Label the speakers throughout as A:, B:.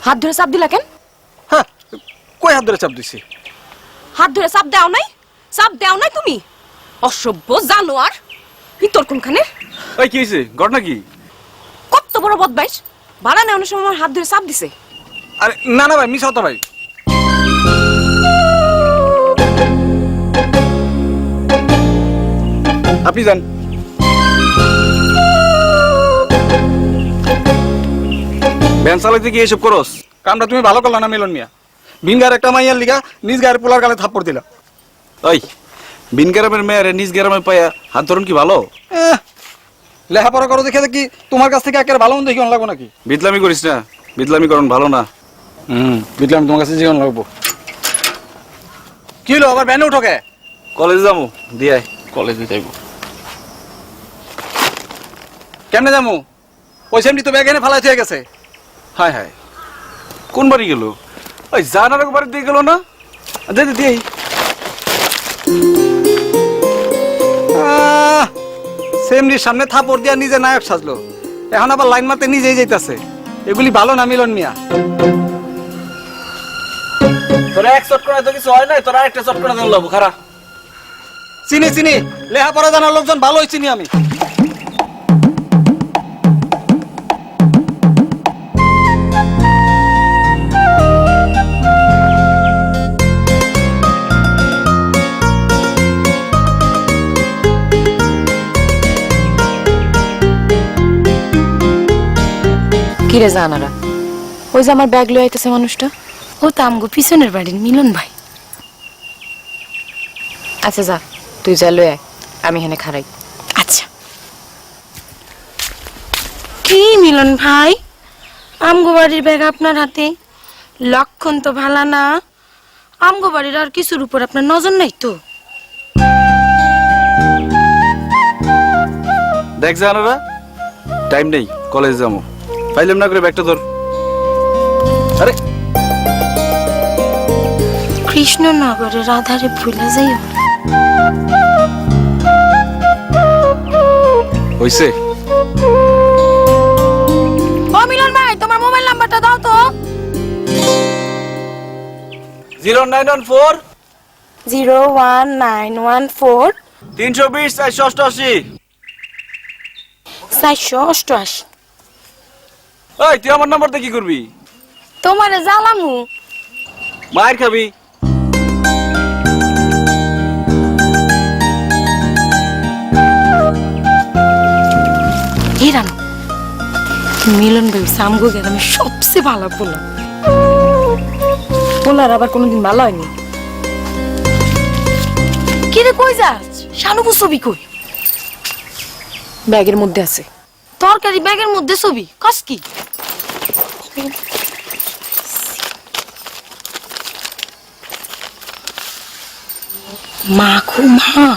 A: হাত ধরে চাপ দিলা কেন?
B: হ্যাঁ, কই হাত ধরে চাপ দিছি?
A: হাত ধরে চাপ দাও নাই? চাপ দাও নাই তুমি? অসভ্য জানোয়ার, ভিতর কোনখানে?
B: ওই কি হয়েছে? ঘটনা কি?
A: কত বড় বদমাইশ, ভাড়া নেওয়ার সময় আমার হাত ধরে চাপ দিছে।
B: আরে না না ভাই, মিস হতো ভাই। আপনি যান। ভ্যান চালাইতে গিয়ে এসব করস? কামটা তুমি ভালো করলা না মিলন মিয়া। ভিনগার একটা মাইয়ার লিগা নিজ গায়ের পোলার গালে থাপ্পড় দিলা।
C: ওই বিন গ্রামের মেয়ের নিজ গ্রামে পাইয়া হাত ধরুন কি ভালো?
B: লেখাপড়া করো দেখে দেখি তোমার কাছ থেকে একেবারে ভালো মন্দ দেখি লাগবো নাকি?
C: বিদলামি করিস না, বিদলামি করুন ভালো না।
B: বুঝলাম, তোমার কাছে জীবন লাগবো। কি হলো আবার ভ্যানে উঠো কে?
C: কলেজে যাবো, দিয়ে কলেজে যাইব।
B: কেমনে যাবো? ওই সেমনি তো ব্যাগ এনে ফালাই হয়ে গেছে।
C: হায় হায়, কোন বাড়ি গেল? ওই জানার বাড়ি দিয়ে গেল না? দিদি দিই
B: সেমনির সামনে থাপড় দিয়া নিজে নায়ক সাজলো, এখন আবার লাইন মারতে নিজেই যাইতাছে। এগুলি ভালো না মিলন মিয়া।
C: তোরা এক চট করে তো কিছু হয় নাই, তোরা একটা চট করে দেবো খারা।
B: চিনি চিনি, লেখাপড়া জানার লোকজন ভালোই চিনি আমি।
A: কিরে জানারা, ওই যে আমার ব্যাগ লয়ে আইতেছে মানুষটা,
D: ও তো আমগো পিছনের বাড়ির মিলন ভাই।
A: আচ্ছা যা, তুই যা লয়ে আয়, আমি এখানে খাড়াই।
D: আচ্ছা। কি মিলন ভাই, আমগো বাড়ির ব্যাগ আপনার হাতে? লক্ষণ তো ভালো না। আমগো বাড়ির আর কিছুর উপর আপনার নজর নাই তো?
C: দেখ জানারা, টাইম নেই, কলেজে যাবো। পাইলাম না করে ব্যাগটা ধর। আরে
D: কৃষ্ণনগরের আধারে ভুলে যাইও।
C: হইছে?
D: ও মিলন ভাই, তোমার মোবাইল নাম্বারটা দাও তো।
C: 0914
D: 01914
C: 320 488।
D: 488।
C: ওই তুই আমার নাম্বারটা কি করবি?
D: তোমারে জ্বালামু।
C: মায়ের খাবি।
D: হিরানো, মিলন ভাই সামগো গ্রামে সবচেয়ে ভালো পোলা।
A: পোলার আবার কোনোদিন ভালো হয়নি।
D: কি রে, কই যাস? শানুবু ছবি কই?
A: ব্যাগের মধ্যে আছে।
D: তরকারি ব্যাগের মধ্যে ছবি কস কি? মা খু মা,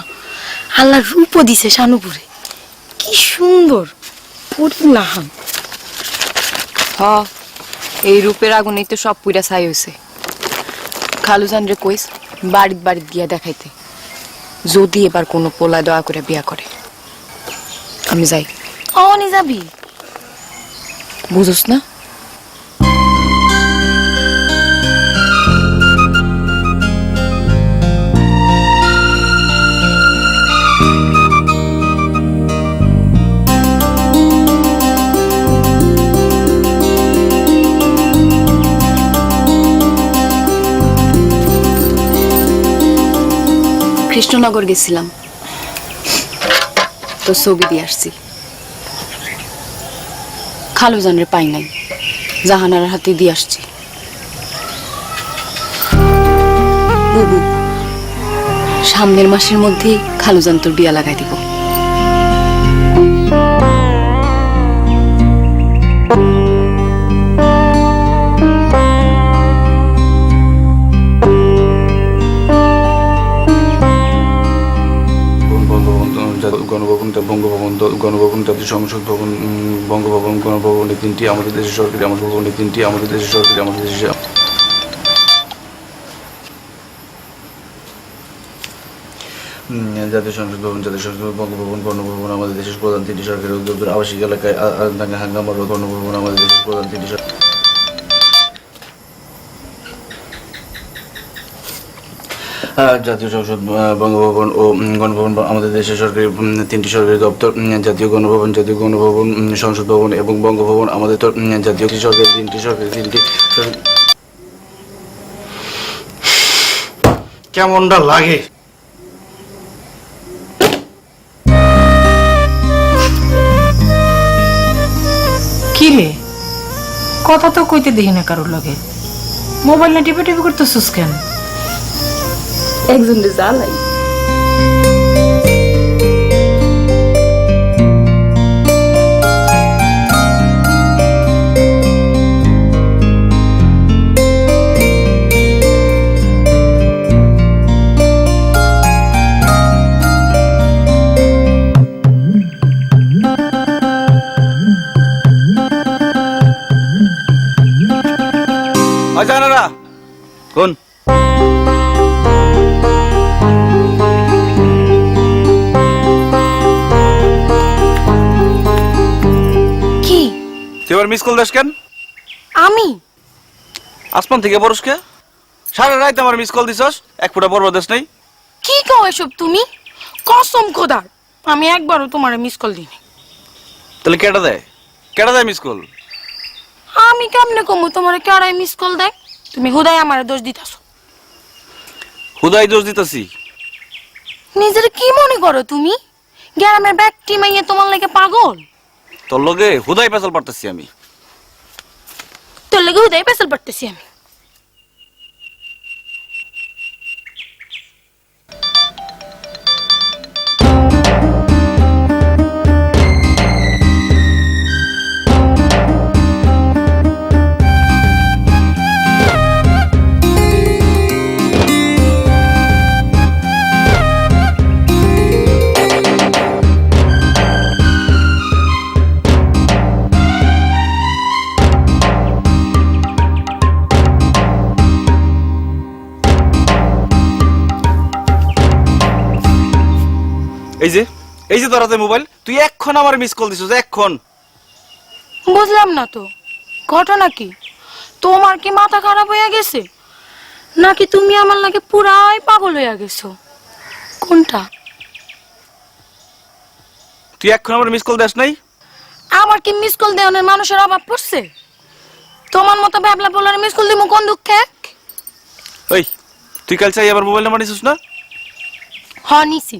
D: আল্লাহ রূপ দিছে শানুপুরে, কি সুন্দর পরিলাহান।
A: হ, এই রূপের আগুনেই তো সব পুইরা ছাই হয়েছে। খালুজান রে কইস বাড়িত বাড়িত গিয়া দেখাইতে, যদি এবার কোনো পোলা দয়া করে বিয়া করে। আমি যাই।
D: অনি যাবি?
A: বুঝোস না? কৃষ্ণনগর গেছিলাম, তো ছবি দিয়ে আসছি। খালুজানরে পাই নাই, জাহানার হাতে দিয়ে আসছি। বুবু, সামনের মাসের মধ্যেই খালুজান তোর বিয়া লাগাই দিব।
C: গণভবন, জাতীয় সংসদ ভবন, বঙ্গভবন, গণভবন, এই তিনটি আমাদের দেশের সরকারি, আমাদের ভবন, এই তিনটি আমাদের দেশের সরকারি, আমাদের দেশের জাতীয় সংসদ ভবন, জাতীয় সংসদ বঙ্গভবন, গণভবন আমাদের দেশের প্রধান তিনটি সরকারি উদ্যোগ। আবাসিক এলাকায় হাঙ্গামা গণভবন আমাদের দেশের প্রধান তিনটি জাতীয় সংসদ, বঙ্গভবন ও গণভবন আমাদের দেশের সরকারি তিনটি সরকারি দপ্তর। জাতীয় গণভবন, সংসদ ভবন এবং বঙ্গভবন আমাদের তো জাতীয় সরকারি তিনটি কেমনটা লাগে?
E: কি রে, কথা তো কইতে দেখি না কারোর লগে। মোবাইল না টিপে টিপে করতেছিস কেন?
A: একজন জ্বালাই।
B: জানারা কোন
D: কি
B: তুই আবার মিস কল দাস কেন?
D: আমি
B: আসমান থেকে বরসকে সারা রাত আমার মিস কল দিছস, এক ফুটা বড় দেশ নাই।
D: কি কও এসব তুমি? কসম খোদার আমি একবারও তোমার মিস কল দিইনি।
B: তাহলে কেটা দেয় মিস কল?
D: আমি কেমনে কমু তোমার কেড়াই মিস কল দেয়? তুমি হুদাই আমার দোষ দিতাছো।
B: হুদাই দোষ দিতেছি?
D: নিজের কি মনে করো তুমি? গ্রামের ব্যক্তি মাইয়ে তোমার লাগে পাগল?
B: তোর লগে হুদাই পেছাল পারতেছি আমি।
D: তোর লাগে হুদাই পেছাল পারতেছি আমি।
B: এই যে তোর হাতে মোবাইল, তুই এক্ষণ আমার মিস কল দিছিস, এক্ষণ।
D: বুঝলাম না তো ঘটনা কি? তোমার কি মাথা খারাপ হয়ে গেছে নাকি তুমি আমার লাগে পুরাই পাগল হয়ে গেছো? কোনটা?
B: তুই এক্ষণ আমার মিস কল দেস নাই?
D: আমার কি মিস কল দেওয়ানোর মানুষের অভাব পড়ছে? তোমার মতো ভাবলা বলার মিস কল দিমু কোন দুঃখে?
B: ওই তুই কাল চাই আবার মোবাইল নাম্বার নিছিস না?
D: হ নিছি।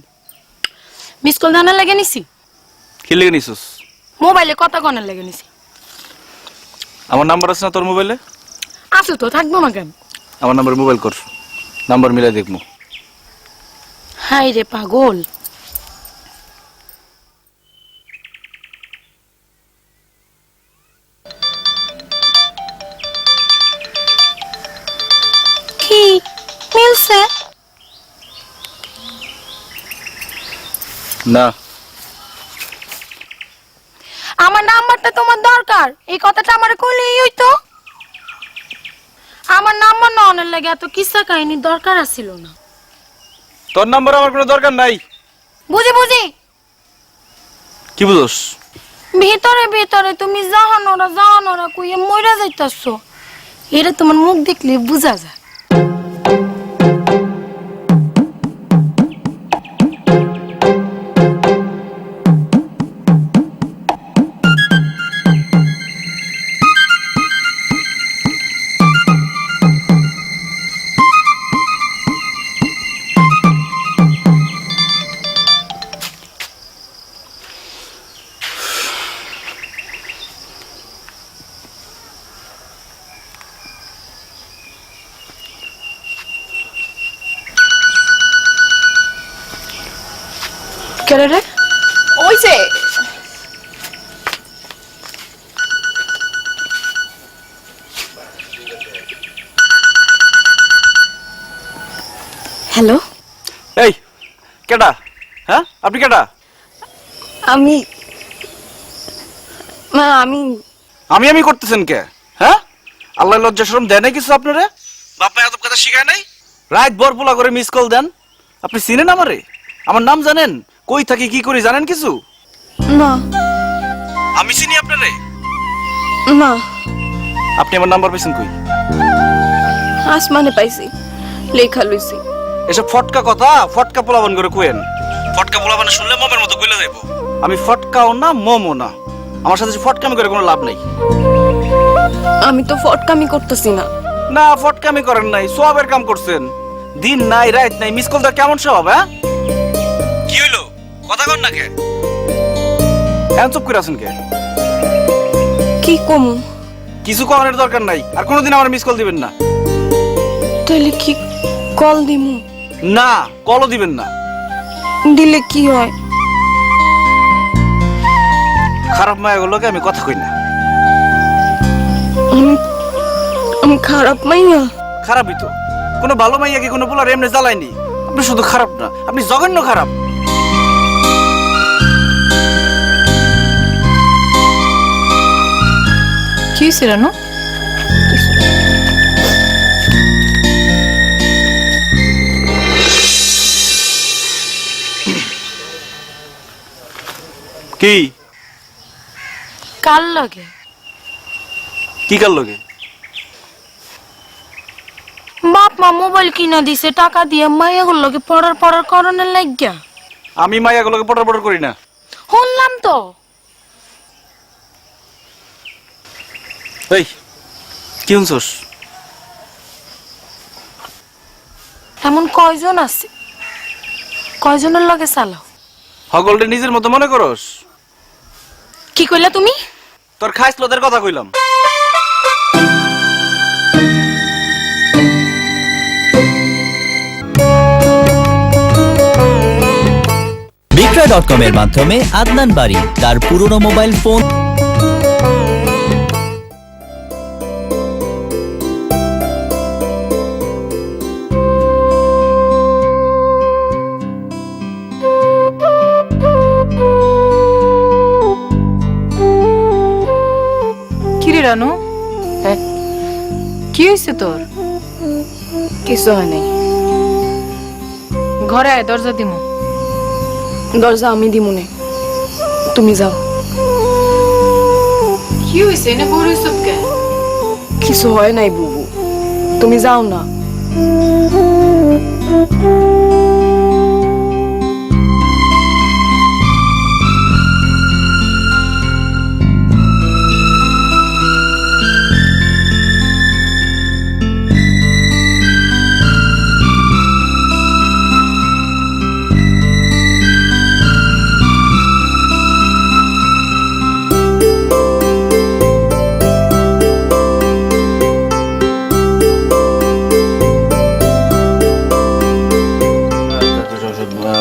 D: মিস কল দেওয়ানোর লাগে নিছি?
B: কি লেগে নিছিস?
D: মোবাইলে কথা কনের লাগে নিছি।
B: আমার নাম্বার আছে না তোর মোবাইলে?
D: আছে তো, থাকবো না কেন?
B: আমার নাম্বার মোবাইল কর, নাম্বার মিলাই দেখবো।
D: হাই রে পাগল। কি মিলছে?
B: না,
D: আমার নাম্বারটা তোমার দরকার, এই কথাটা আমার কইলেই হইতো। আমার নাম্বার না অনেক লাগে এত কিসা কাহিনী দরকার আছিল না।
B: তোর নাম্বার আমার কোনো দরকার নাই।
D: বুঝি বুঝি
B: কি বুঝোস?
D: ভিতরে ভিতরে তুমি জাহানোরা কইয়া মইরা যাইতাছো, এটা তোমার মুখ দেখলে বুঝা যায়।
A: কেরে রে? ওই যে হ্যালো,
B: এই কেডা? হ্যাঁ, আপনি কেডা?
A: আমি আমি
B: আমি করতেছেন কে? হ্যাঁ, আল্লাহ লজ্জা শরম দেয় নাই কিছু আপনারে? বাপমা এত কথা শিখায় নাই? রাত ভর পোলা করে মিস কল দেন। আপনি চিনেন আমারে? আমার নাম জানেন? কই থাকি কি করি জানেন কিছু?
A: না
B: আমি চিনি আপনারে?
A: না,
B: আপনি আমার নাম্বার পেয়েছেন কই?
A: আসমানে পাইছি, লেখা লইছি।
B: এসব ফটকা কথা ফটকা পোলাবান করে কুয়েন। ফটকা পোলাবান শুনলে মমের মতো গলে যাইব। আমি ফটকাও না মমও না, আমার সাথে ফটকামি করে কোনো লাভ নাই।
A: আমি তো ফটকামি করতেছি না।
B: না ফটকামি করেন নাই, সোয়াবের কাম করছেন। দিন নাই রাত নাই মিস কলটা কেমন স্বভাব? হ্যাঁ কি হইলো, কথা কন না কে? এমন চুপ করে আছেন কে?
A: কি কমু?
B: কিছু করার দরকার নাই, আর কোনোদিন আমার মিস কল দিবেন না।
A: তাহলে কি কল দিমু?
B: না কলও দিবেন না।
A: দিলে কি হয়?
B: খারাপ মায়াগুলোকে আমি কথা কই না।
A: আমি খারাপ মাইয়া?
B: খারাপই তো, কোনো ভালো মাইয়া কি কোনো পোলার এমনি জ্বালায়নি? আপনি শুধু খারাপ না, আপনি জঘন্য খারাপ।
E: কি হয়েছে রানু?
B: কি
D: কার লাগে?
B: কি কার লগে?
D: বাপ মা মোবাইল কিনা দিছে টাকা দিয়ে, মাইয়াগুলো লগে পড়ার করণের লাগিয়া।
B: আমি মাইয়াগুলোকে পটার পটার করি না।
D: শুনলাম তো।
B: এই কি শুনছস?
D: এমন কয়জন আছে? কয়জনের লগে চালাও?
B: হগলটা নিজের মতো মনে করস?
D: কি কইলা তুমি?
B: তোর খাইস লোদের কথা কইলাম।
F: বিক্রয়.com এর মাধ্যমে আদনান বাড়ি তার পুরনো মোবাইল ফোন
E: কিরে রানু,
A: হ্যাঁ,
E: কি হয়েছে তোর?
A: কিছু হয় নাই।
E: ঘরে আয়, দরজা দিমু।
A: দরজা আমি দিমু নে, তুমি যাও।
E: কি হয়েছে এনে বড় সব কে?
A: কিছু হয় নাই বুবু, তুমি যাও না।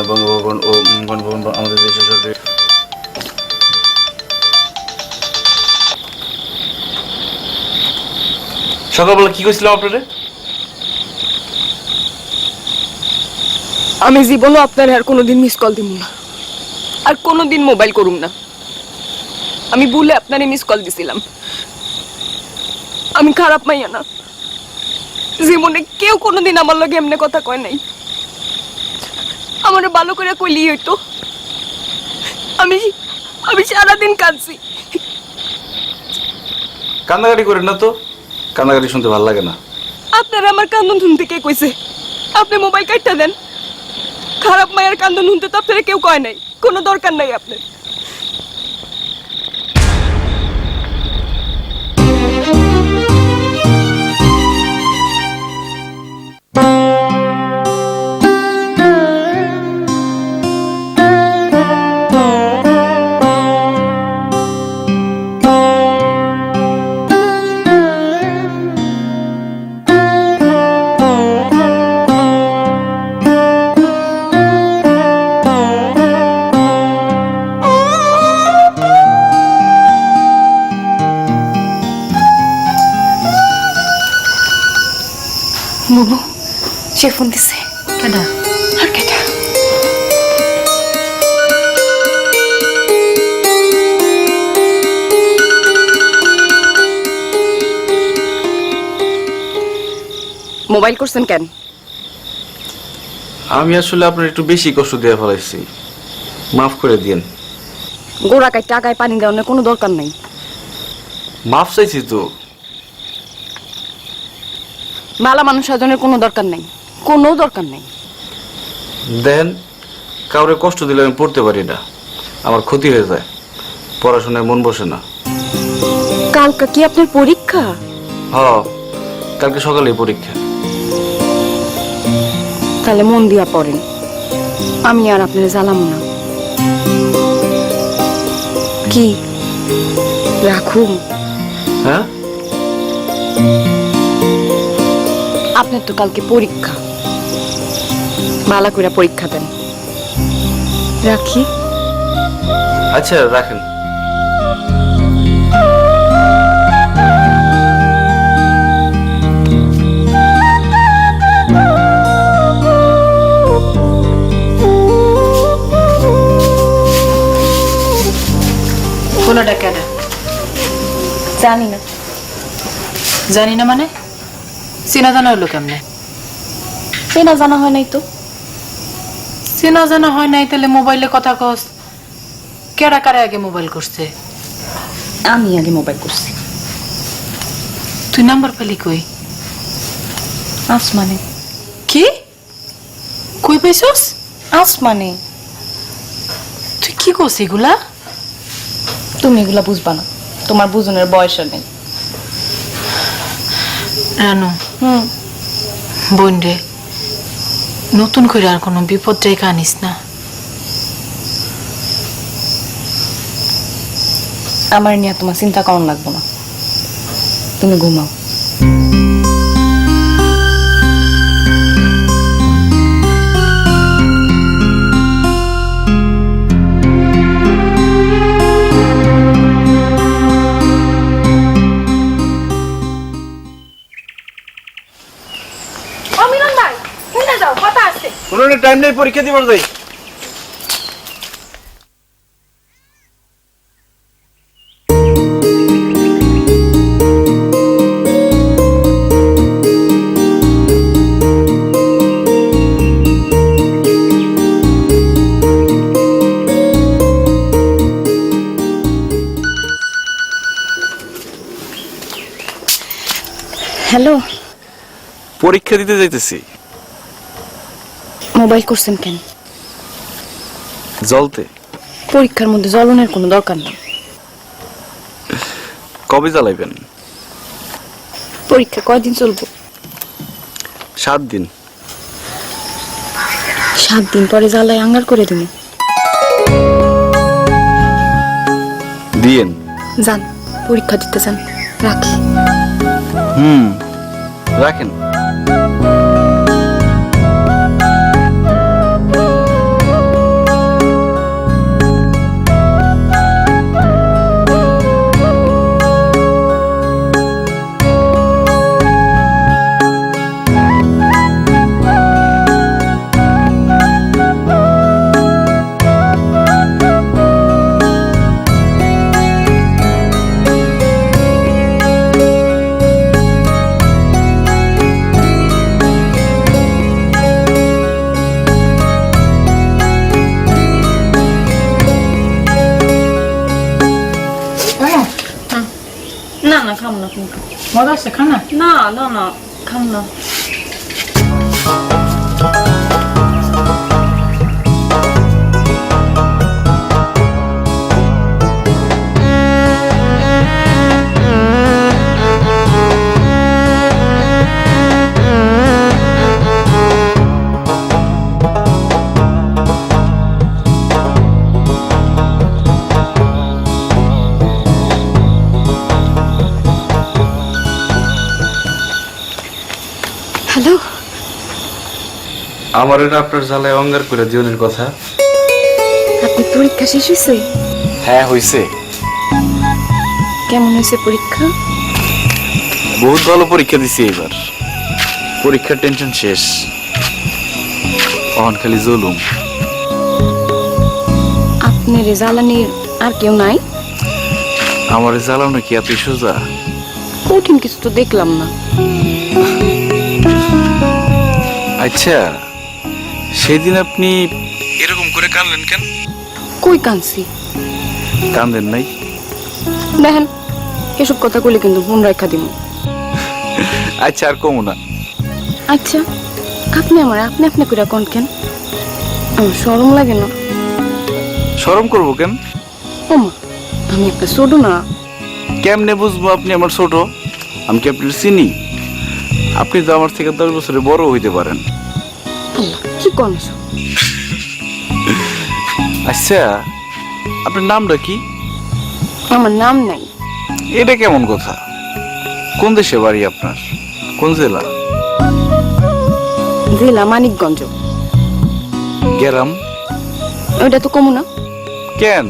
C: বঙ্গভবন ও গণভবন আমাদের দেশের সরকারি।
B: সকালবেলা কি কইছিলাম আপনারে?
A: আমি জীবনও আপনার আর কোনোদিন মিস কল দিব না, আর কোনোদিন মোবাইল করুম না। আমি ভুলে আপনারে মিস কল দিছিলাম। আমি খারাপ মাইয়া না, জীবনে কেউ কোনোদিন আমার লগে এমনি কথা কয় নাই। আমার ভালো করে কইলি হইতো। আমি আমি সারাদিন কাঁদছি।
B: কান্নাকাটি করেন না তো, কান্নাকাটি শুনতে ভালো লাগে না।
A: আপনার আমার কান্দন শুনতে কে কইছে? আপনি মোবাইল কাটটা দেন। খারাপ মায়ের কান্দন শুনতে তো আপনারা কেউ কয় নাই, কোনো দরকার নাই আপনার। বুবু, সে ফোন দিছে।
E: কেডা?
A: আর কেটা? মোবাইল করছেন কেন?
B: আমি আসলে আপনার একটু বেশি কষ্ট দিয়ে ফেলাইছি, মাফ করে দিয়েন।
A: গোড়া কাটতে আগায় পানি দেওয়ার কোনো দরকার নাই।
B: মাফ চাইছি তো।
A: মালা মানুষ সাজনের কোনো দরকার নাই, কোনো দরকার নাই।
C: দেখেন, কাউরে কষ্ট দিলে আমি পড়তে পারি না, আমার ক্ষতি হয়ে যায়, পড়াশোনায় মন বসে না।
A: কালকা কি আপনার পরীক্ষা?
C: হ, কালকে সকালেই পরীক্ষা।
A: তাহলে মন দিয়া পড়েন, আমি আর আপনার জ্বালাম না। কি রাখুন?
C: হ্যাঁ,
A: আপনার তো কালকে পরীক্ষা, ভালো করে পরীক্ষা দেন। রাখি?
C: আচ্ছা রাখেন।
E: ফোনটা কেন?
A: জানি না।
E: জানি না মানে? চেনা জানা হলো কেমনে?
A: চেনা জানা হয় নাই তো।
E: চেনা জানা হয় নাই তাহলে মোবাইলে কথা কস? কেডা কারে আগে মোবাইল করছে?
A: আমি আগে মোবাইল করছি।
E: তুই নাম্বার পেলি কই?
A: আসমানে।
E: কি? কই পাইছস?
A: আসমানে।
E: তুই কি করছিস এগুলা?
A: তুমি এগুলা বুঝবা না, তোমার বুঝনের বয়স নেই।
E: রানু,
A: হুম।
E: বোন রে, নতুন করে আর কোনো বিপদ রেখে আনিস না।
A: আমার নিয়ে তোমার চিন্তা করন লাগবো না, তুমি ঘুমাও।
D: অমিরন ভাই, শুনে যাও, কথা আছে।
B: কোনো টাইম নেই, পরীক্ষা দিবার যাই।
A: হ্যালো,
B: পরীক্ষা দিতে যাইতেছি।
A: মোবাইল করছেন কেন?
B: জলতে।
A: পরীক্ষার মধ্যে জ্বলনের কোনো দরকার নেই।
B: কবে জ্বালাইবেন?
A: পরীক্ষা কয়দিন চলবো?
B: 7 দিন।
A: 7 দিন পরে জ্বালায় আঙ্গার করে দিন।
B: দিয়েন।
A: যান, পরীক্ষা দিতে যান। রাখি।
B: রাখেন।
A: না না, খাম না।
E: মজা আছে খানা?
A: না না না, খাম না। হ্যালো,
C: আমার এটা আপনার জ্বালায় অঙ্গার করে জীবনের কথা।
A: আপনি পরীক্ষা শেষ হয়েছে?
B: হ্যাঁ হইছে।
A: কেমন হয়েছে পরীক্ষা?
B: বহুত ভালো পরীক্ষা দিছি এবার। পরীক্ষার টেনশন শেষ, অহন খালি জলুম।
A: আপনার জ্বালানির আর কেউ নাই?
B: আমার জ্বালানো কি এত সোজা?
A: কঠিন কিছু তো দেখলাম না।
B: আচ্ছা, সেদিন আপনি এরকম করে কাঁদলেন কেন?
A: কই কাঁদছি?
B: কাঁদেন নাই?
A: দেখেন, এসব কথা কইলে কিন্তু মন রাখা দিব।
B: আচ্ছা, আর কমু না।
A: আচ্ছা, আপনি আমার আপনি আপনি করে কোন কেন? আমার শরম লাগে না?
B: শরম করবো কেন?
A: ওমা, আমি একটা ছোট না?
B: কেমনে বুঝবো আপনি আমার ছোট? আমি কি আপনার চিনি? আপনি তো আমার থেকে 10 বছরে বড় হইতে পারেন।
A: আল্লাহ, কি কনস?
B: আচ্ছা, আপনার নামটা কি?
A: আমার নাম নাই।
B: এটা কেমন কথা? কোন দেশে বাড়ি আপনার? কোন জেলা?
A: জেলা মানিকগঞ্জ।
B: গেরাম?
A: ওইটা তো কমু না।
B: কেন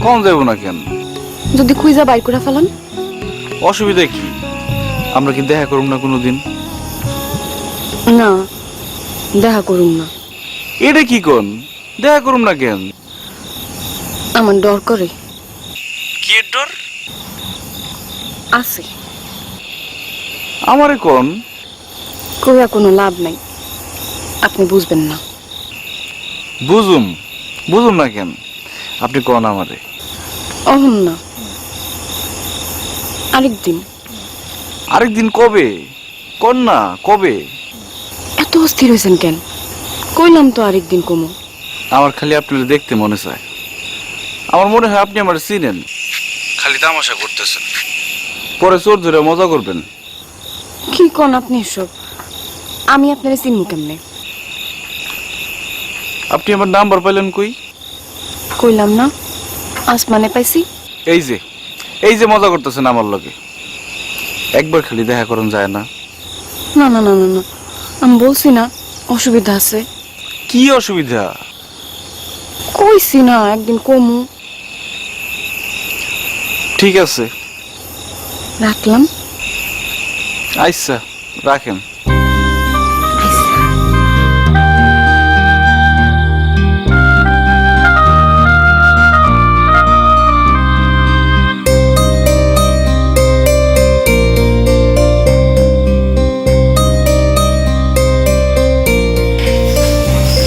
B: কম যাবো না কেন?
A: যদি খুঁজা বাইর করে ফেলান?
B: অসুবিধা কি? আমরা কি দেখা করুম না কোনোদিন?
A: না, দেখা করুন না।
B: এটা কি কোন? দেখা করুম না কেন?
A: আমার ডর করে।
B: কি ডর?
A: আছে।
B: আমারে কোন?
A: কইয়া কোনো লাভ নাই, আপনি বুঝবেন না।
B: বুঝুম বুঝুম না কেন? আপনি কোন আমারে?
A: অহন না, আরেকদিন।
B: আরেকদিন কবে? কোন না কবে?
A: এত অস্থির হয়েছেন কেন? কইলাম তো আরেকদিন কমু।
B: আমার খালি আপনার দেখতে মনে চায়। আমার মনে হয় আপনি আমার চিনেন, খালি তামাশা করতেছেন। পরে চোর ধরে মজা করবেন।
A: কি কোন আপনি এসব? আমি আপনার চিনমু কেমনে?
B: আপনি আমার নাম্বার পাইলেন কই?
A: কইলাম না, আসমানে পাইছি।
B: এই যে এই যে মজা করতেছেন আমার লগে। একবার খালি দেখা করুন যায় না?
A: না না না না না, আমি বলছি না অসুবিধা আছে।
B: কি অসুবিধা?
A: কইছি না একদিন কমু।
B: ঠিক আছে,
A: রাখলাম।
B: আচ্ছা রাখেন।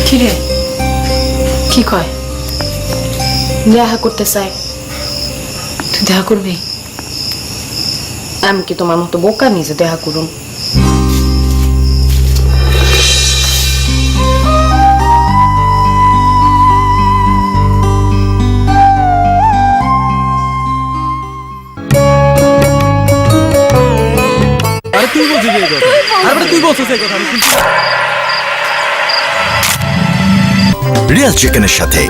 E: কি রে, কি কয়?
A: দেখা করতে চাই।
E: তুই দেখা করবি?
A: আমি কি তোমার মতো বোকা নিজে দেখা করুন?
G: রিয়াল চিকেনের সাথে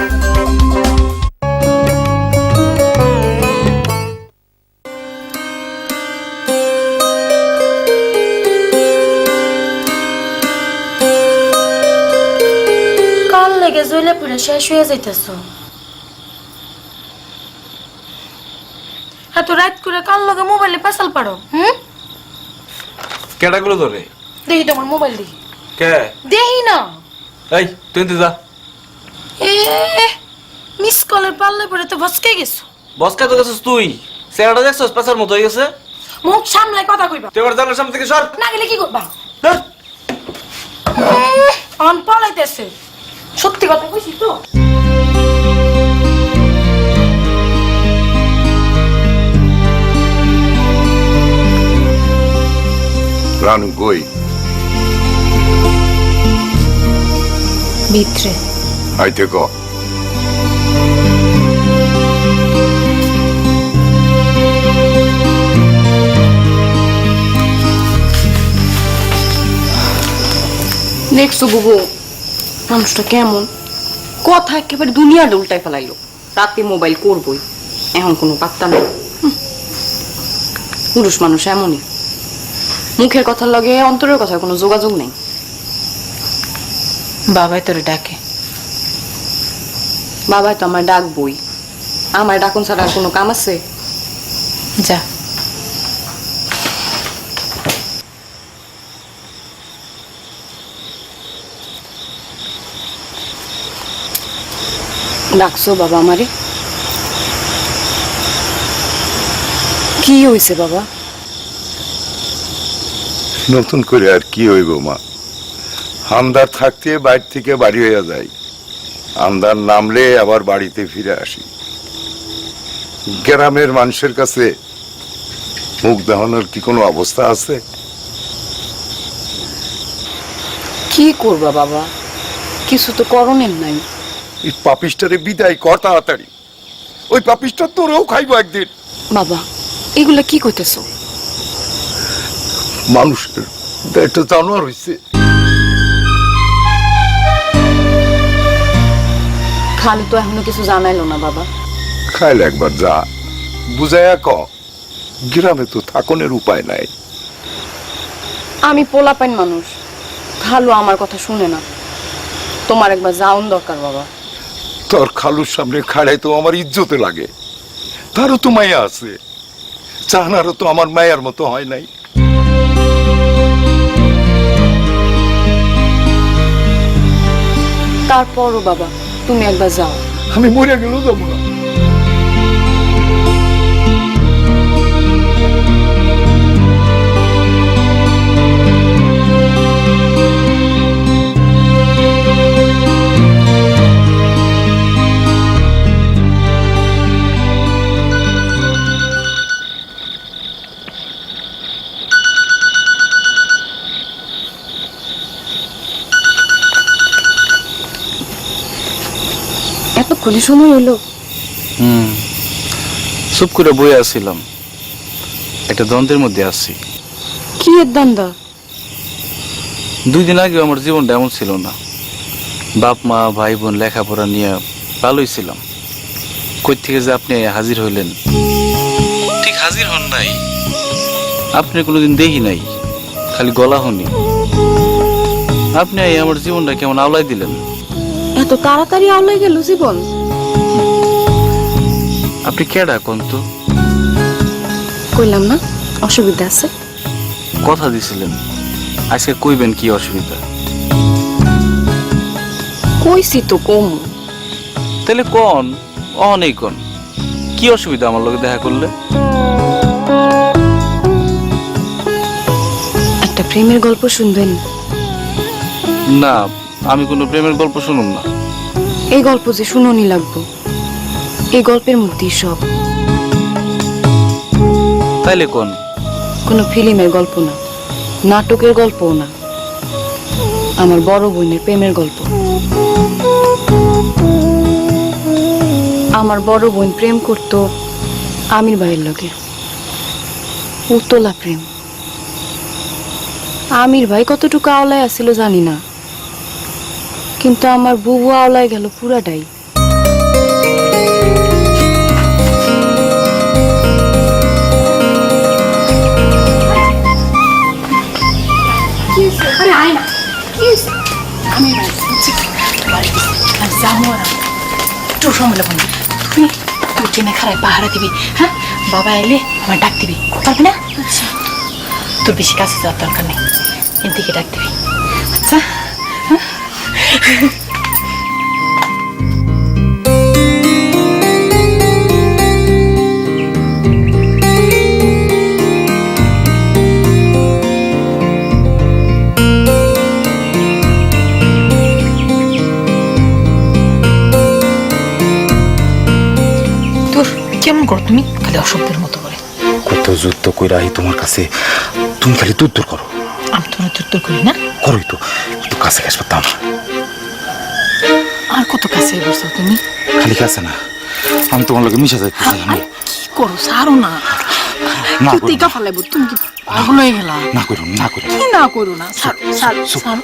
D: কাল লেগে জইলে পুরো শেষ হয়ে যাইতেছ। এত রাত করে কাল লগে মোবাইলে পেছাল পারো?
B: কেডাগুলো ধরে?
D: দেখি তোমার মোবাইল দেখি।
B: কে?
D: দেখি না।
B: এই তুই যা।
D: এ মিস কলের পাল্লে পরে তো ভসকে গেছো।
B: বসকা তো গেছিস তুই। চেহারাটা দেখছিস পেছার মতো হয়ে গেছে।
D: মুখ সামলাই কথা কইবা।
B: তুই আমার জানার সামনে থেকে সর।
D: না গেলে কি করবা?
B: ধর।
D: অন পালাইতেছে। সত্যি কথা কইছি তো।
H: রানু কই?
E: ভিতরে।
H: আইতে ক।
A: দেখছো বুবু মানুষটা কেমন? কথা একেবারে দুনিয়াটা উল্টায় ফেলাইলো। রাতে মোবাইল করবই, এখন কোনো পাত্তা নেই। পুরুষ মানুষ এমনই, মুখের কথার লগে অন্তরের কথার কোনো যোগাযোগ নেই।
E: বাবাই তোরে ডাকে।
A: বাবাই তো আমার ডাকবই, আমার ডাকুন ছাড়া আর কোনো কাম আছে?
E: যা।
A: ডাকছো বাবা আমারে? কি হইছে বাবা?
H: নতুন করে আর কি হইব মা? আমদার থাকতে বাইরে থেকে বাড়ি হইয়া যায়, আমদার নামলে আবার বাড়িতে ফিরে আসি। গ্রামের মানুষের কাছে মুখ দেখানোর কি কোনো অবস্থা আছে?
A: কি করবা বাবা, কিছু তো করণের নাই।
H: এই পাপিষ্টারে বিদায় কর তাড়াতাড়ি। ওই পাপিষ্টার তোরেও খাইবো একদিন।
A: বাবা এগুলা কি কইতেছো?
H: মানুষের একটা জানোয়ার হইছে।
A: খালু তো এখনো কিছু জানাইলো না বাবা।
H: খাইলে একবার যা, বুঝাইয়া ক। গ্রামে তো থাকনের উপায় নাই।
A: আমি পোলাপাইন মানুষ, খালু আমার কথা শুনে না। তোমার একবার যাওন দরকার বাবা।
H: তোর খালুর সামনে খাড়াই তো আমার ইজ্জতে লাগে। তারও তো মায়া আছে, চাহানারও তো আমার মায়ার মতো হয় নাই।
A: তারপরও বাবা তুমি একবার যাও।
H: আমি মরে গেলেও যাবো না।
A: এতক্ষণে সময় হলো?
C: চুপ করে বই আসছিলাম, একটা দ্বন্দ্বের মধ্যে আছি।
A: কি এর দান্দা?
C: 2 দিন আগে আমার জীবনটা এমন ছিল না। বাপ মা ভাই বোন লেখাপড়া নিয়ে ভালোই ছিলাম। কই থেকে যে আপনি হাজির হইলেন? ঠিক হাজির হন নাই, আপনি কোনোদিন দেখি নাই, খালি গলা হনি। আপনি আমার জীবনটা কেমন আওলাই দিলেন।
A: এত তাড়াতাড়ি আওলাই গেল জীবন?
C: আপনি কেডা কোন তো?
A: কইলাম না অসুবিধা আছে।
C: কথা দিছিলেন আজকে কইবেন কি অসুবিধা।
A: কইছি তো কম।
C: তাহলে কোন অনেক কোন কি অসুবিধা আমার লগে দেখা করলে?
A: একটা প্রেমের গল্প শুনবেন?
C: না, আমি কোনো প্রেমের গল্প শুনুম না।
A: এই গল্প যে শুনোনি লাগবো, এই গল্পের মধ্যেই সব।
C: তাইলে কোন?
A: কোনো ফিল্মের গল্প না, নাটকের গল্পও না, আমার বড় বোনের প্রেমের গল্প। আমার বড় বোন প্রেম করতো আমির ভাইয়ের লগে, উতলা প্রেম। আমির ভাই কতটুকু আওলায় আছিল জানি না, কিন্তু আমার বুবু আওলায় গেল পুরাটাই।
E: একটু সময় লাগবে না, তুই তুই ট্রেনে খারাপ পাহারা দিবি। হ্যাঁ, বাবা এলে আমার ডাক দিবি, পারবি না? আচ্ছা, তোর বেশি কাছে যাওয়ার দরকার নেই, এদিকে ডাক দিবি। আচ্ছা কেমন করো তুমি? খালি অসভ্যের মতো করে
I: কত যুদ্ধ কইরা আই তোমার কাছে, তুমি খালি দূর দূর করো।
E: আমি তোমার দূর করি না?
I: করোই তো, একটু কাছে কাছে পারতাম।
E: আর কত কাছে বসছো তুমি?
I: খালি কাছে না, আমি তোমার লগে মিশা যাইতেছি। আমি
E: কি করো? ছাড়ো না,
I: না
E: তুই টিকা ফালাইব। তুমি কি পাগল হয়ে গেলা?
I: না করো না করো,
E: কি না করো না? ছাড়ো ছাড়ো ছাড়ো।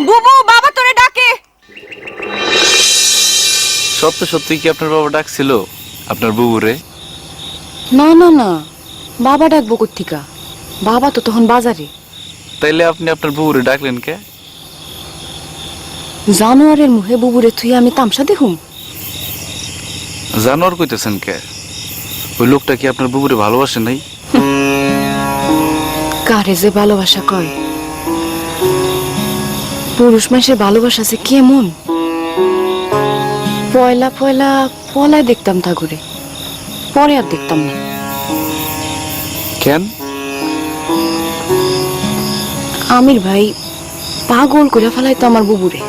A: বুবু, বাবা তোরে ডাকে।
C: সত্য সত্যি কি আপনার বাবা ডাকছিল আপনার বুবুরে?
A: না না না, বাবা ডাকবো কোত্থিকা? বাবা তো তখন বাজারে।
C: তাইলে আপনি আপনার বুবুরে ডাকলেন কে?
A: জানোয়ারের মুখে বুবুরে থুই আমি তামসা দেখুম?
C: জানোয়ার কইতেছেন কে? ওই লোকটা কি আপনার বুবুরে ভালোবাসে নাই?
A: কারে যে ভালোবাসা কয়? পুরুষ মানুষের ভালোবাসা যে কেমন? পয়লা পয়লা পলায় দেখতাম তা ঘুরে, পরে আর দেখতাম না।
C: কেন?
A: আমির ভাই পাগল করে ফেলাইতো আমার বুবুরে।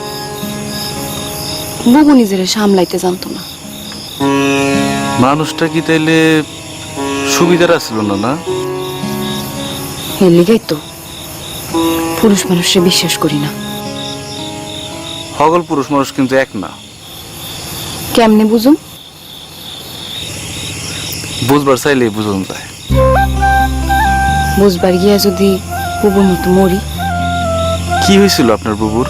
A: বুবু নিজেরে সামলাইতে জানতো না।
C: মানুষটা কি তাইলে সুবিধার আসছিল না? না,
A: এর লিগাই তো পুরুষ মানুষে বিশ্বাস করি না।
C: সকল পুরুষ মানুষ কিন্তু এক না।
A: কেমনে বুঝুম?
C: বুঝবার চাইলেই বুঝুন যায়।
A: বুঝবার গিয়া যদি বুবুর মতো মরি?
C: কি হয়েছিল আপনার বুবুর?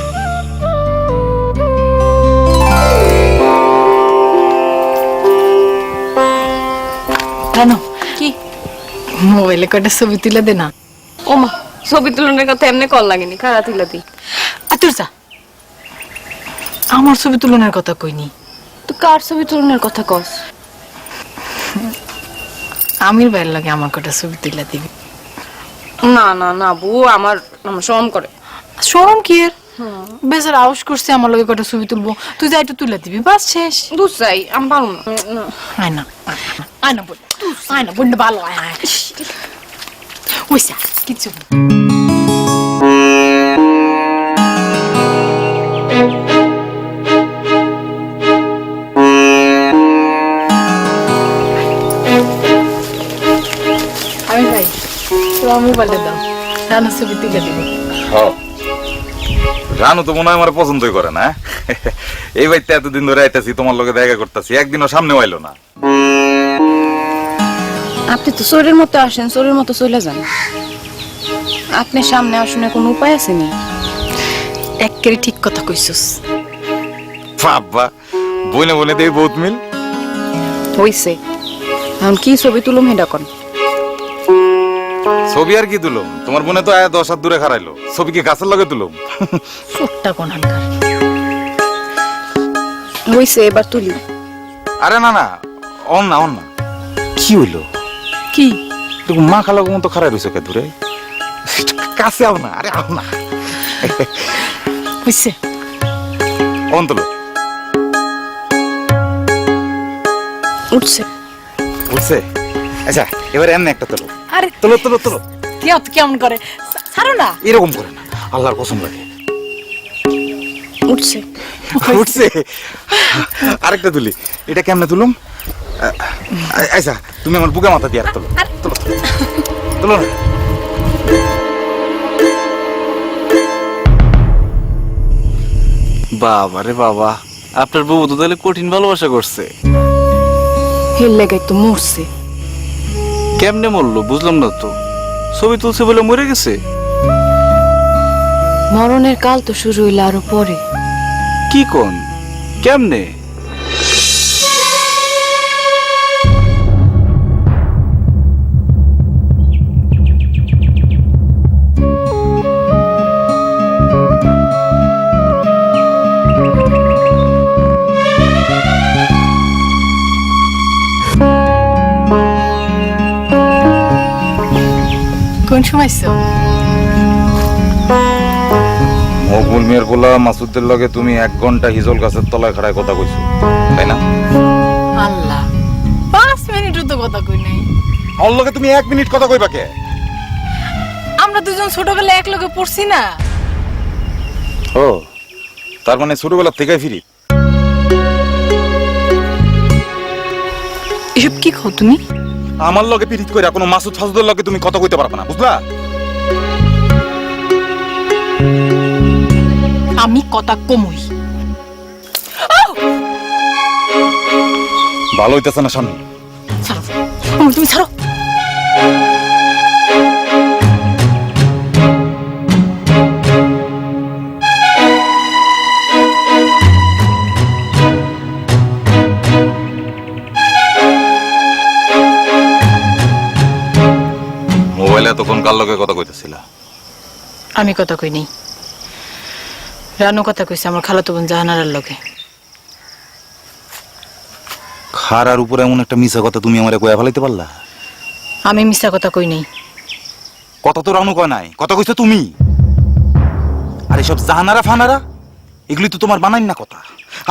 E: জানো
A: কি?
E: মোবাইলে কয়টা ছবি তুলে দে না।
A: ওমা, ছবি তুলনের কথা এমনি কল লাগেনি, খারাপ তুলাতি।
E: আতুর যা, আমার ছবি তুলনার কথা কইনি।
A: তো কার ছবি তুলনের কথা কস?
E: আমির ভাইয়ের লাগে আমার কয়টা ছবি তুলে দিবি।
A: না না না বউ, আমার আমার শরম করে।
E: শরম কি এর? বেচার আউস করছে আমার লগে কয়টা ছবি তুলবো, তুই যাই একটু তুলে দিবি, বাস শেষ।
A: দুধ চাই, আমি পারবো না।
E: আয় না, আয় না বোন, আয় না বোন, ভালো আয় আয়। ওইসা কিচ্ছু না। আমি ভাই তো আমি বলে দাও, রানা ছবি তুলে দিবি।
I: রানু তো মনে হয় আমার পছন্দই করে না। এই বাড়িতে এতদিন ধরে আইতাছি, তোমার লগে দেখা করতেছি, একদিনও সামনে আইলো না।
A: আপনি তো চোরের মতো আসেন, চোরের মতো চলে যান। আপনি সামনে আসুন, কোনো উপায় আছে নি?
E: একেবারে ঠিক কথা কইছস।
I: বাবা, বইনে বইনে দেই বহুত মিল।
A: হইছে, এখন কি ছবি তুলুম হেডা কোন?
I: ছবি আর কি তুলুম, তোমার বোনে তো আয়া 10 হাত দূরে খারাইলো, ছবি কি গাছের লগে তুলুম?
E: ছোট্টা কোনখানকার।
A: হইছে, এবার তুলি।
I: আরে না না, অন না অন না। কি হইলো?
E: কি
I: তুমি মা খালা মতো খারাই রইছো কে দূরে? কাছে আও না, আরে আও না।
E: হইছে?
I: অন তুলো।
A: উঠছে।
I: বুঝছে? আচ্ছা, এবার এমনি একটা তুলো।
E: আরে
I: তুলো তুলো তুলো।
E: কেমন করে ছাড়ো না।
I: এরকম করে না, আল্লাহর কসম লাগে।
A: উঠছে।
I: উঠছে। আরেকটা তুলি, এটা কেমনে তুলুম? আচ্ছা, তুমি আমার বুকে মাথা দিয়ে আর তুলো তুলো তুলো না।
C: বাবা রে বাবা, আপনার বুবু তো তাহলে কঠিন ভালোবাসা করছে।
A: হেল লাগাই তো মরছে।
C: কেমনে মরলো বুঝলাম না তো। ছবি তুলছে বলে মরে গেছে?
A: মরণের কাল তো শুরু হইলো আরো পরে।
C: কি কোন? কেমনে?
E: কোন সময়
I: মকবুল মিয়ার পোলা মাসুদের লগে তুমি 1 ঘন্টা হিজল গাছের তলায় খাড়ায় কথা কইছো, তাই না?
E: আল্লাহ, 5 মিনিটও তো কথা কই নাই।
I: ওর লগে তুমি 1 মিনিট কথা কইবা কে?
E: আমরা দুজন ছোটবেলায় এক লগে পড়ছি না।
I: ও, তার মানে ছোটবেলা থেকে ফিরি।
E: এসব কি খাও তুমি?
I: আমার লগে পিরিত কইরা কোনো মাসুদ ফাসুদের লগে তুমি কথা কইতে পারবে না, বুঝলা?
E: আমি কথা কমই।
I: ভালো হইতেছে না শানু।
E: ছাড়ো, তুমি ছাড়ো।
I: মোবাইলে তখন কার লগে কথা কইতেছিলা?
E: আমি কথা কই নাই, রানু কথা কইছে আমার খালাতো বোন জাহানারার লগে।
I: খারার উপরে এমন একটা মিছা কথা তুমি আমারে কইয়া ফেলাইতে পারলা?
E: আমি মিছা কথা কই নাই।
I: কথা তো রানু কয় নাই, কথা কইছো তুমি। আর এসব জাহানারা ফানারা এগুলি তো তোমার বানাই না কথা।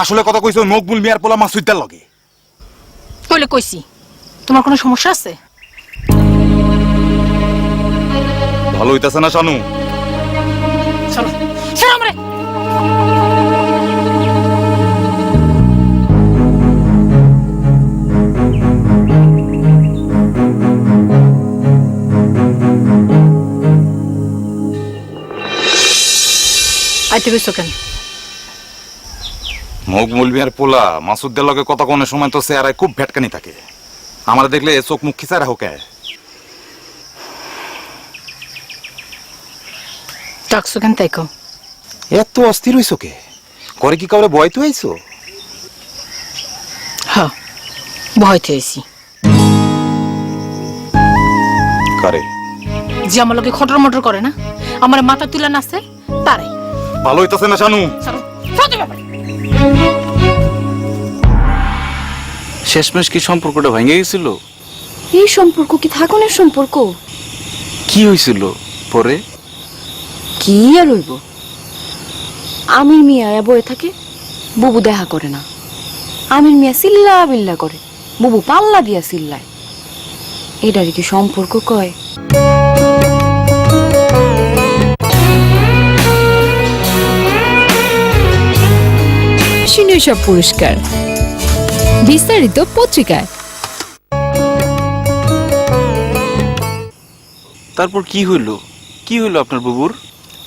I: আসলে কথা কইছো মকবুল মিয়ার পোলা মাসুদার লগে।
E: কইলে কইছি, তোমার কোনো সমস্যা আছে?
I: ভালো হইতাছে না শানু।
E: চলো চলো আমরে। আইতে গেছো কেন?
I: মকবুল মিয়ার পোলা মাসুদদের লগে কথা কোনের সময় তো চেহারায় খুব ভেটকানি থাকে। আমার দেখলে চোখ মুখ খিচারা হোকে।
E: ডাকছো কেন তাই কও?
I: এত অস্থির হইছো কে? করে কি কাউরে ভয় তো আইছো?
E: হ্যাঁ, ভয়তে আইছি।
I: কারে?
E: যে আমার লোকে খটর মটর করে না, আমার মাথা তুলে নাচে তারাই।
I: ভালো হইতাছে না শানু?
E: চলো, চলো ব্যাপারে।
C: শেষমেশ কি সম্পর্কটা ভেঙে গেছিল?
A: এই সম্পর্ক কি থাকনের সম্পর্ক?
C: কি হয়েছিল পরে?
A: কি আর হইব? আমির মিয়া বয়ে থাকে, বুবু দেখা করে না। আমির মিয়া চিল্লা বিল্লা করে, বুবু পাল্লা দিয়া চিল্লায়। এটারই কি সম্পর্ক কয়?
J: সব পুরস্কার বিস্তারিত পত্রিকায়।
C: তারপর কি হইল? কি হইল আপনার বুবুর?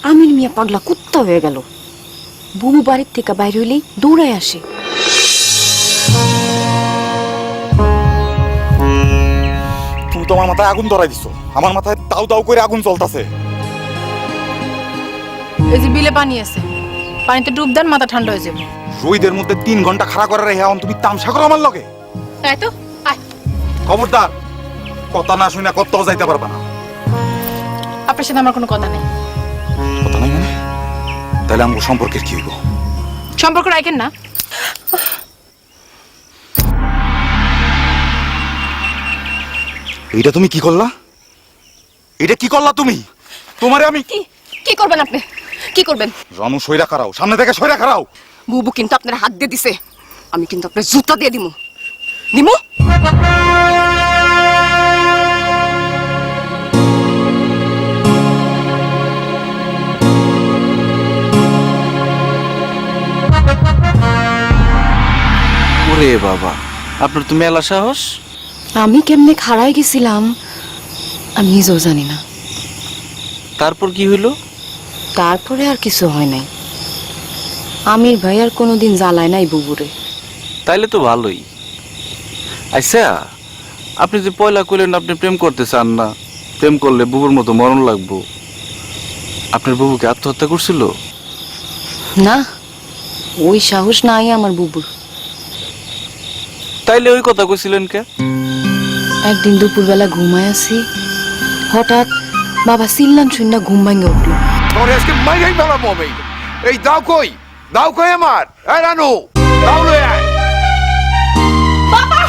A: আমির মিয়া পাগলা কুত্তা হয়ে গেল। বুবু বাড়ির থেকে বাইরে হইলেই দৌড়ায় আসে।
I: তুমি তো আমার মাথায় আগুন ধরাই দিছো। আমার মাথায় দাউ দাউ করে আগুন জ্বলতাছে।
E: এই যে বিলে পানি আছে, পানিতে ডুব দেন, মাথা ঠান্ডা হয়ে যাবে।
I: রোদের মধ্যে 3 ঘন্টা খাড়া করে রেখে এখন তুমি তামসা করো আমার লগে?
E: তাই তো, আয়।
I: খবরদার, কথা না শুনে কোথাও যাইতে পারবা না।
E: আপনার সাথে আমার কোনো কথা নেই।
I: কথা নাই মানে? তাহলে আমার সম্পর্কের কি হইব?
E: সম্পর্ক রাখেন না।
I: এইটা তুমি কি করলা? এটা কি করলা তুমি? তোমারে আমি
A: কি করবেন আপনি? কি করবেন?
I: রানু সইরা খারাও, সামনে থেকে সইরা খারাও।
A: বুবু কিন্তু আপনার হাত দিয়ে দিছে, আমি কিন্তু আপনার জুতা দিয়ে দিমু। দিমু?
C: ওরে বাবা, আপনার তো মেলা সাহস।
A: আমি কেমনে খাড়াই গেছিলাম আমি নিজেও জানি না।
C: তারপর কি হইল?
A: তারপরে আর কিছু হয় নাই। আমির ভাই আর কোনোদিন জ্বালায় নাই বুবুরে।
C: তাইলে তো ভালোই। আচ্ছা, আপনি যে পয়লা কইলেন আপনি প্রেম করতে চান না, প্রেম করলে বুবুর মতো মরণ লাগবো, আপনার বুবুকে আত্মহত্যা করছিল?
A: না, ওই সাহস নাই আমার বুবুর।
C: তাইলে ওই কথা কইছিলেন কে?
A: একদিন দুপুরবেলা ঘুমায় আছি, হঠাৎ বাবা চিল্লান শুনে ঘুম ভাঙে উঠলো।
H: তোরে আজকে মাইরাই ফেলাবো আমি। এই দাও কই আমার, এই রানু দাও লই আয়।
E: বাবা,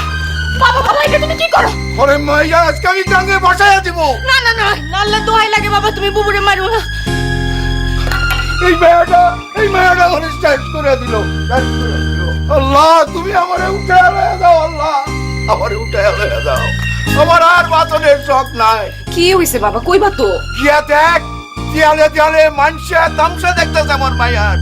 E: বাবা, এটা তুমি কি করো?
H: ওরে মাইয়া আজকে আমি টাঙ্গে বসাইয়া দিব।
E: না না না, নাল্লা দোহাই লাগে বাবা, তুমি বুবুরে মারো না।
H: এই মায়াটা আমার স্ট্যান্ড করে দিল। আল্লাহ, তুমি আমারে উঠে লইয়া দাও। আল্লাহ, আমারে উঠে লইয়া দাও। আমার আর বাঁচনের শখ নাই।
A: কি হইছে বাবা, কইবা তো?
H: গিয়া দেখ, দেয়ালে দেয়ালে মানুষে তামসা দেখতেছে আমার মায়ার।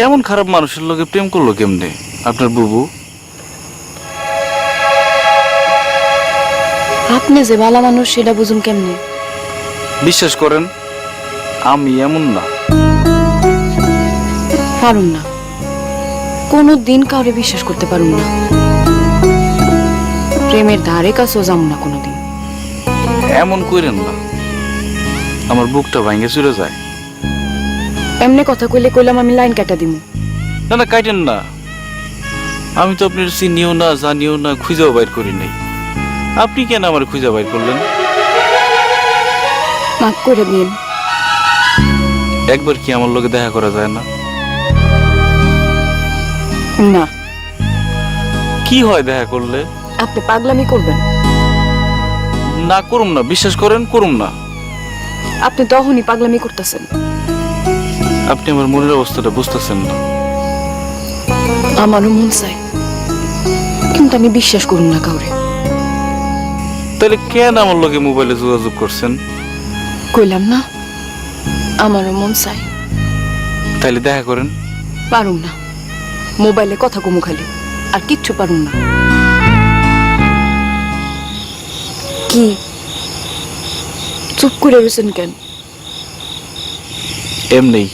C: এমন খারাপ মানুষের লগে প্রেম করলো কেমনে আপনার বুবু?
A: আপনি যে ভালো মানুষ সেটা বুঝুন কেমনে?
C: বিশ্বাস করেন, আমি এমন না।
A: পারুন না, কোনো দিন কাউরে বিশ্বাস করতে পারুন না। প্রেমের ধারে কাছেও যাম না কোনোদিন।
C: এমন কইরেন না, আমার বুকটা ভাঙে চুরে যায়।
A: এমনি কথা কইলাম আমি লাইন কাটা দিমু।
C: না না, কাটেন না। আমি তো আপনার চিনিও না, জানিও না, খুঁজেও বাইর করি নাই। আপনি কেন আমার খুঁজে বাইর করলেন?
A: মাফ করে দিন।
C: একবার কি আমার লগে দেখা করা যায় না?
A: না।
C: কি হয় দেখা করলে?
A: আপনি পাগলামি করবেন।
C: না করুম না, বিশ্বাস করেন করুম না।
A: আপনি তখনই পাগলামি করতেছেন।
C: আপনি আমার মনের অবস্থাটা বুঝতেছেন না।
A: আমারও মন চাই, কিন্তু আমি বিশ্বাস করুন না কাউরে।
C: তাহলে কেন আমার লগে মোবাইলে যোগাযোগ করছেন?
A: কইলাম না আমারও মন চাই।
C: তাইলে দেখা করেন।
A: পারুম না, মোবাইলে কথা কমু খালি, আর কিচ্ছু পারুম না। কি চুপ করে রয়েছেন কেন?
C: এমনি।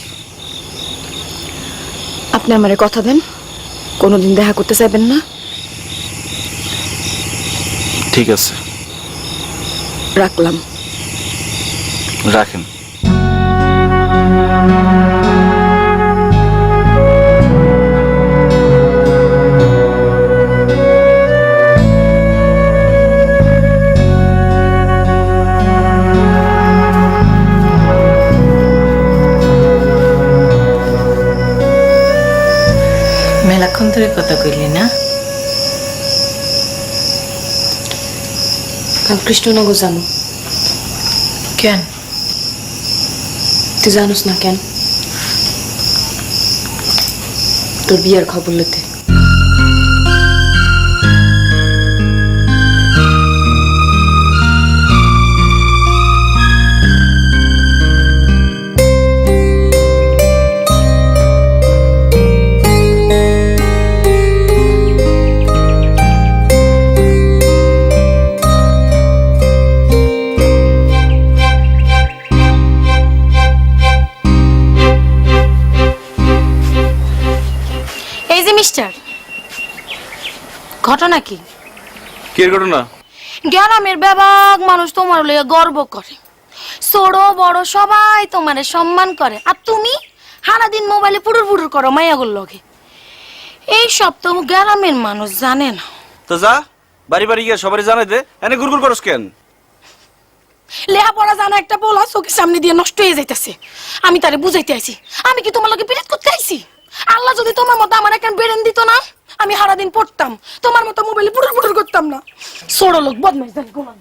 A: আপনি আমারে কথা দেন, কোনোদিন দেখা করতে চাইবেন না?
C: ঠিক আছে,
A: রাখলাম।
C: রাখেন।
E: মেলাক্ষণ ধরে কথা কইলি না?
A: কাল কৃষ্ণনগর যাবো।
E: কেন?
A: তুই জানোস না কেন? তোর বিয়ার খবর লইতে।
D: এই যে মিস্টার, ঘটনা কি?
C: কি ঘটনা?
D: গ্রামের ব্যাপক মানুষ তোমার লইয়া গর্ব করে, ছোট বড় সবাই তোমারে সম্মান করে, আর তুমি সারাদিন মোবাইলে পুরুর পুরুর করো মায়াগুর লগে। এই সব তো গ্রামের মানুষ জানে না।
B: তো যা বাড়ি বাড়ি গিয়ে সবারই জানাই দে, এনে গুরগুর করস কেন?
D: লেহাপড়া জানা একটা পোলা চোখের সামনে দিয়ে নষ্ট হয়ে যাইতেছে, আমি তারে বুঝাইতে আইছি। আমি কি তোমার লগে বিরোধ করতে আইছি? আল্লাহ যদি তোমার মতো আমার একটা বেরেন দিত না, আমি সারাদিন পড়তাম, তোমার মতো মোবাইলে পুরুর পুরুর করতাম না। ছোট লোক বদমাইশ জানি গোলাম।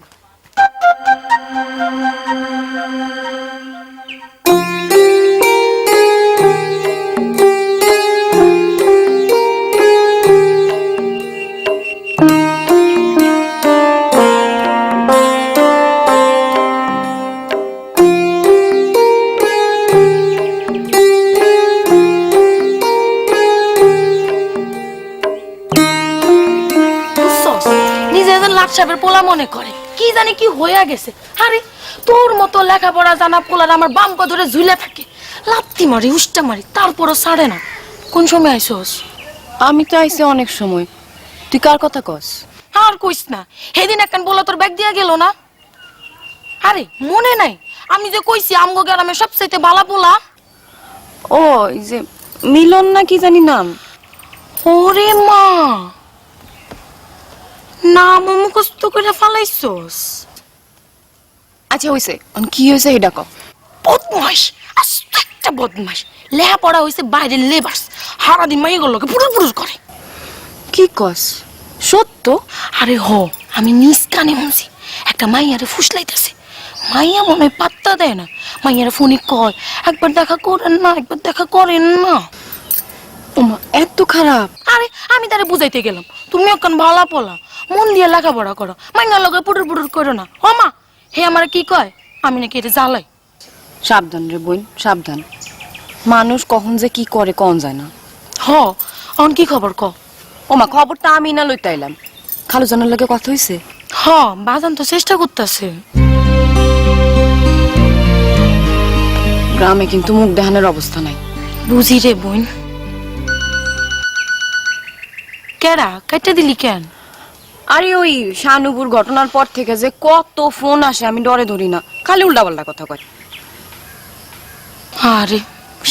D: সাহেবের পোলা মনে করে কি জানি কি হইয়া গেছে। আরে তোর মতো লেখাপড়া জানা পোলার আমার বাম পা ধরে ঝুলে থাকে, লাত্তি মারি উষ্টা মারি, তারপরও ছাড়ে না। কোন সময় আইসোস?
A: আমি তো আইছি অনেক সময়। তুই কার কথা কস?
D: আর কইস না, সেদিন একখান বলা তোর ব্যাগ দিয়া গেল না? আরে মনে নাই আমি যে কইছি আমগো গ্রামে সবচাইতে বালা পোলা?
A: ও এই যে মিলন না কি জানি নাম।
D: ওরে মা, নাম মুখস্থ করে ফালাইছস?
A: আচ্ছা হইছে, কি হয়েছে এটা ক।
D: বদমাস, আস্ত একটা বদমাস। লেহাপড়া হইছে বাইরের লেবাস, সারাদিন মাইগুলোকে পুরুর পুরুর করে।
A: কি কস? সত্য?
D: আরে হ, আমি নিজ কানে শুনছি একটা মাইয়ারে ফুসলাইতেছে। মাইয়া মনে হয় পাত্তা দেয় না, মাইয়ারে ফোনে কয় একবার দেখা করেন না, একবার দেখা করেন না।
A: ওমা এত খারাপ?
D: আরে আমি তারে বুঝাইতে গেলাম তুমি ওখান ভালা পোলা, মন দিয়ে লেখাপড়া করো, মাইয়ার লগে পুরুর পুরুর করো না। ও মা, হে আমার কি কয় আমি নাকি এটা জ্বালাই।
A: সাবধান রে বোন, সাবধান। মানুষ কখন যে কি করে কন যায় না।
D: হ, অন কি খবর ক?
A: ওমা খবরটা আমি না লইতে আইলাম। খালু জানার লগে কথা হইছে?
D: হ, বাজান তো চেষ্টা করতেছে।
A: গ্রামে কিন্তু মুখ দেখানোর অবস্থা নাই।
D: বুঝি রে বোন। কেরা কাইটা দিলি কেন?
A: আরে ওই শানুপুর ঘটনার পর থেকে যে কত ফোন আসে আমি ডরে ধরি না, খালি উল্টাপাল্টা কথা কয়।
D: আরে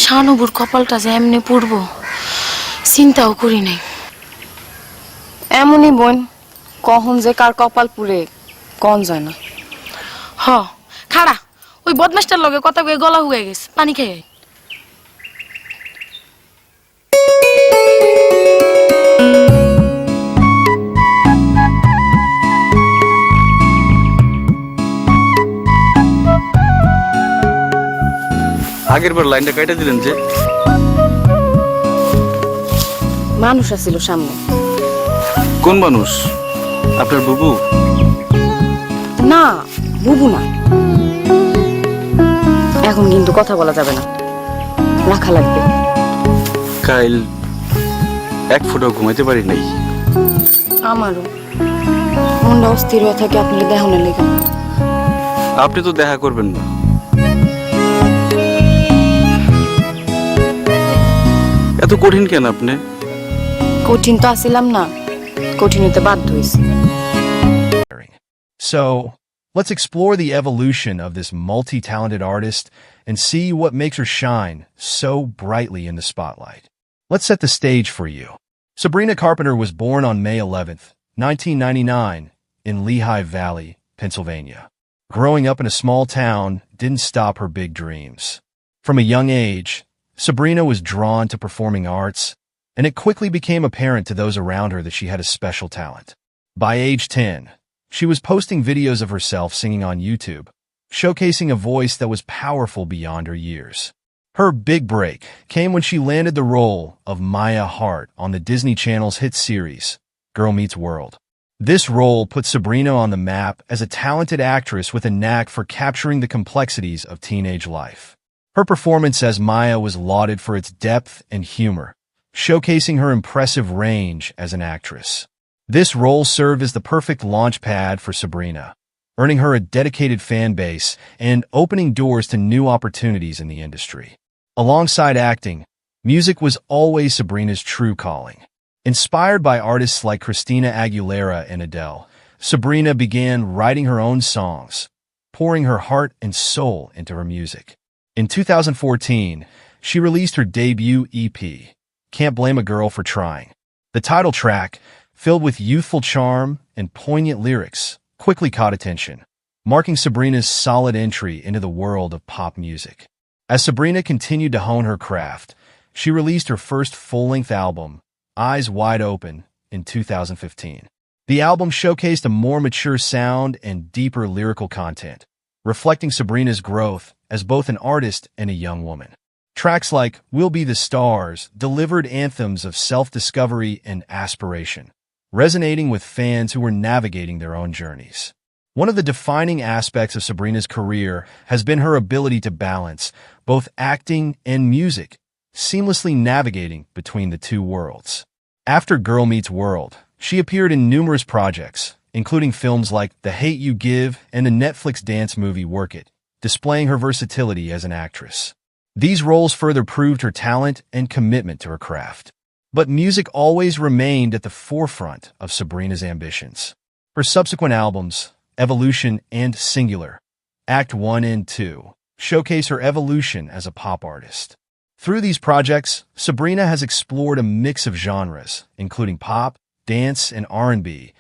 D: শানুবুর কপালটা যে এমনি পড়বো চিন্তাও করি নাই।
A: এমনই বোন, কখন যে কার কপাল পুড়ে কন যায় না।
D: হ, খাড়া ওই বদমাসটার লগে কথা কয়ে গলা হুয়ে গেছে, পানি খেয়ে।
C: আগের বার লাইনটা কাটা দিলেন যে?
A: মানুষ আছিল সামনে।
C: কোন মানুষ? আপনার বুবু?
A: না, বুবু না। এখন কিন্তু কথা বলা যাবে না, রাখা লাগবে।
C: কাইল এক ফুটও ঘুমাইতে পারি নাই।
A: আমারও মনটা অস্থির হয়ে থাকে আপনার দেহনের লেগে।
C: আপনি তো দেখা করবেন না। এত কঠিন কেন আপনি?
A: কঠিন তো আসিলাম না, কঠিন হতে বাধ্য হয়েছি।
K: So, let's explore the evolution of this multi-talented artist and see what makes her shine so brightly in the spotlight. Let's set the stage for you. Sabrina Carpenter was born on May 11th, 1999, in Lehigh Valley, Pennsylvania. Growing up in a small town didn't stop her big dreams. From a young age, Sabrina was drawn to performing arts, and it quickly became apparent to those around her that she had a special talent. By age 10, she was posting videos of herself singing on YouTube, showcasing a voice that was powerful beyond her years. Her big break came when she landed the role of Maya Hart on the Disney Channel's hit series, Girl Meets World. This role put Sabrina on the map as a talented actress with a knack for capturing the complexities of teenage life. Her performance as Maya was lauded for its depth and humor, showcasing her impressive range as an actress. This role served as the perfect launch pad for Sabrina, earning her a dedicated fan base and opening doors to new opportunities in the industry. Alongside acting, music was always Sabrina's true calling. Inspired by artists like Christina Aguilera and Adele, Sabrina began writing her own songs, pouring her heart and soul into her music. In 2014, she released her debut EP, Can't Blame a Girl for Trying. The title track, filled with youthful charm and poignant lyrics, quickly caught attention, marking Sabrina's solid entry into the world of pop music. As Sabrina continued to hone her craft, she released her first full-length album, Eyes Wide Open, in 2015. The album showcased a more mature sound and deeper lyrical content, reflecting Sabrina's growth as both an artist and a young woman. Tracks like We'll Be the Stars delivered anthems of self-discovery and aspiration, resonating with fans who were navigating their own journeys. One of the defining aspects of Sabrina's career has been her ability to balance both acting and music, seamlessly navigating between the two worlds. After Girl Meets World, she appeared in numerous projects, including films like The Hate U Give and the Netflix dance movie Work It, displaying her versatility as an actress. These roles further proved her talent and commitment to her craft. But music always remained at the forefront of Sabrina's ambitions. Her subsequent albums, Evolution and Singular, Act 1 and 2, showcase her evolution as a pop artist. Through these projects, Sabrina has explored a mix of genres, including pop, dance, and R&B,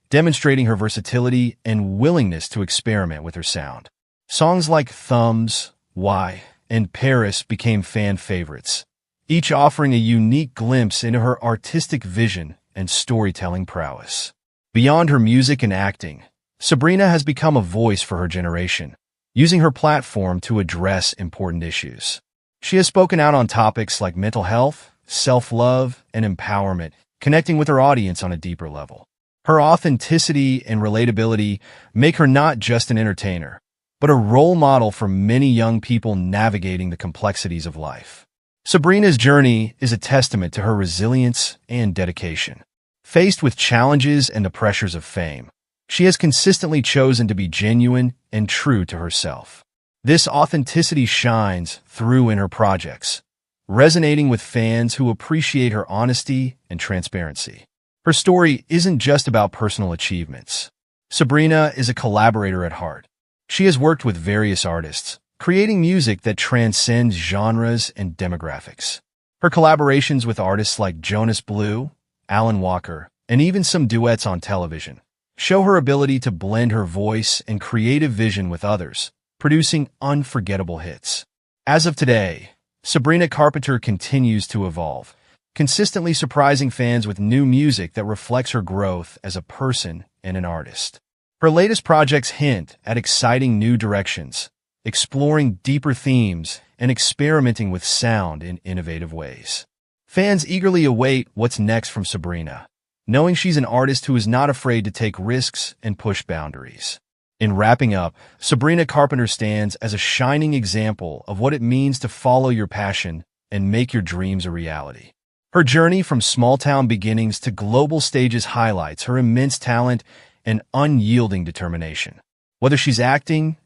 K: demonstrating her versatility and willingness to experiment with her sound. Songs like Thumbs, Why, and Paris became fan favorites, each offering a unique glimpse into her artistic vision and storytelling prowess. Beyond her music and acting, Sabrina has become a voice for her generation, using her platform to address important issues. She has spoken out on topics like mental health, self-love, and empowerment, connecting with her audience on a deeper level. Her authenticity and relatability make her not just an entertainer, but a role model for many young people navigating the complexities of life. Sabrina's journey is a testament to her resilience and dedication. Faced with challenges and the pressures of fame, she has consistently chosen to be genuine and true to herself. This authenticity shines through in her projects, resonating with fans who appreciate her honesty and transparency. Her story isn't just about personal achievements. Sabrina is a collaborator at heart. She has worked with various artists, creating music that transcends genres and demographics. Her collaborations with artists like Jonas Blue, Alan Walker, and even some duets on television show her ability to blend her voice and creative vision with others, producing unforgettable hits. As of today, Sabrina Carpenter continues to evolve, consistently surprising fans with new music that reflects her growth as a person and an artist. Her latest projects hint at exciting new directions, exploring deeper themes and experimenting with sound in innovative ways. Fans eagerly await what's next from Sabrina, knowing she's an artist who is not afraid to take risks and push boundaries. In wrapping up, Sabrina Carpenter stands as a shining example of what it means to follow your passion and make your dreams a reality. Her journey from small-town beginnings to global stages highlights her immense talent and unyielding determination. Whether she's acting,